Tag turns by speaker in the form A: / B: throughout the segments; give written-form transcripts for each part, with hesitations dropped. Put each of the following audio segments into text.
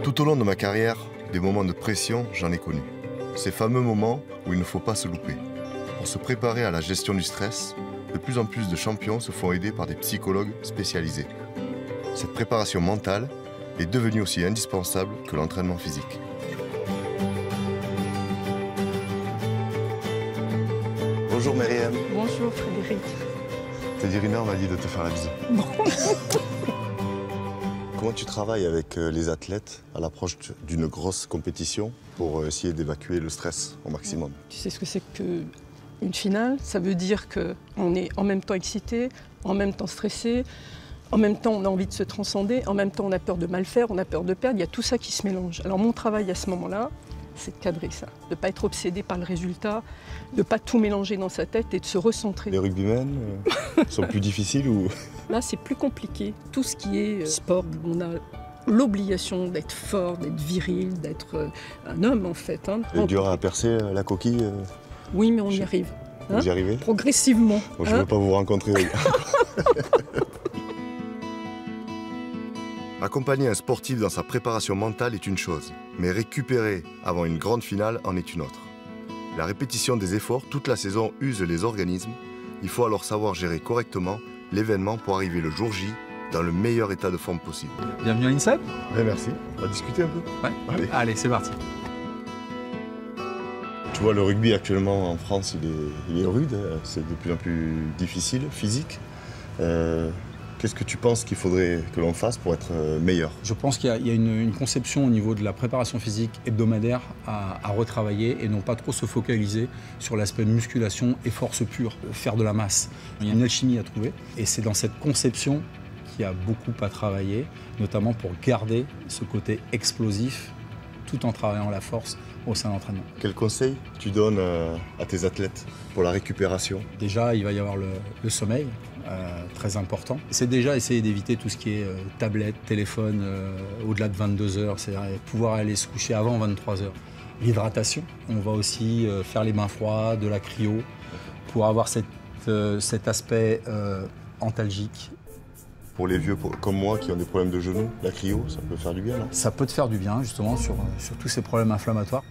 A: Tout au long de ma carrière, des moments de pression, j'en ai connu. Ces fameux moments où il ne faut pas se louper. Pour se préparer à la gestion du stress, de plus en plus de champions se font aider par des psychologues spécialisés. Cette préparation mentale est devenue aussi indispensable que l'entraînement physique. Bonjour Myriam.
B: Bonjour Frédéric.
A: Teddy Riner m'a dit de te faire la bise.
B: Bon.
A: Comment tu travailles avec les athlètes à l'approche d'une grosse compétition pour essayer d'évacuer le stress au maximum?
B: Tu sais ce que c'est qu'une finale? Ça veut dire qu'on est en même temps excité, en même temps stressé, en même temps on a envie de se transcender, en même temps on a peur de mal faire, on a peur de perdre, il y a tout ça qui se mélange. Alors mon travail à ce moment-là, c'est de cadrer ça, de ne pas être obsédé par le résultat, de ne pas tout mélanger dans sa tête et de se recentrer.
A: Les rugbymen sont plus difficiles ou...
B: Là, c'est plus compliqué. Tout ce qui est sport, on a l'obligation d'être fort, d'être viril, d'être un homme en fait. Hein.
A: C'est dur à percer la coquille
B: Oui, mais on y arrive.
A: Vous y arrivez?
B: Progressivement.
A: Bon, je ne veux pas vous rencontrer. Accompagner un sportif dans sa préparation mentale est une chose, mais récupérer avant une grande finale en est une autre. La répétition des efforts toute la saison use les organismes. Il faut alors savoir gérer correctement l'événement pour arriver le jour J dans le meilleur état de forme possible.
C: Bienvenue à l'INSEP.
A: Merci. On va discuter un peu.
C: Ouais. Allez, c'est parti.
A: Tu vois, le rugby actuellement en France, il est rude. C'est de plus en plus difficile, physique. Qu'est-ce que tu penses qu'il faudrait que l'on fasse pour être meilleur?
C: Je pense qu'il y a une conception au niveau de la préparation physique hebdomadaire à retravailler et non pas trop se focaliser sur l'aspect musculation et force pure, faire de la masse. Il y a une alchimie à trouver et c'est dans cette conception qu'il y a beaucoup à travailler, notamment pour garder ce côté explosif tout en travaillant la force au sein de l'entraînement.
A: Quel conseil tu donnes à tes athlètes pour la récupération?
C: Déjà, il va y avoir le sommeil. Très important. C'est déjà essayer d'éviter tout ce qui est tablette, téléphone au-delà de 22 heures, c'est-à-dire pouvoir aller se coucher avant 23 heures. L'hydratation, on va aussi faire les bains froids, de la cryo, pour avoir cet aspect antalgique.
A: Pour les vieux comme moi qui ont des problèmes de genoux, la cryo, ça peut faire du bien, non?
C: Ça peut te faire du bien, justement, sur tous ces problèmes inflammatoires.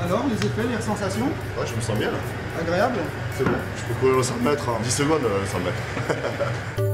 D: Alors, les effets, les sensations?
A: Ouais, je me sens bien là.
D: Agréable?
A: C'est bon, je peux courir le 100 mètres en 10 secondes, 100 mètres.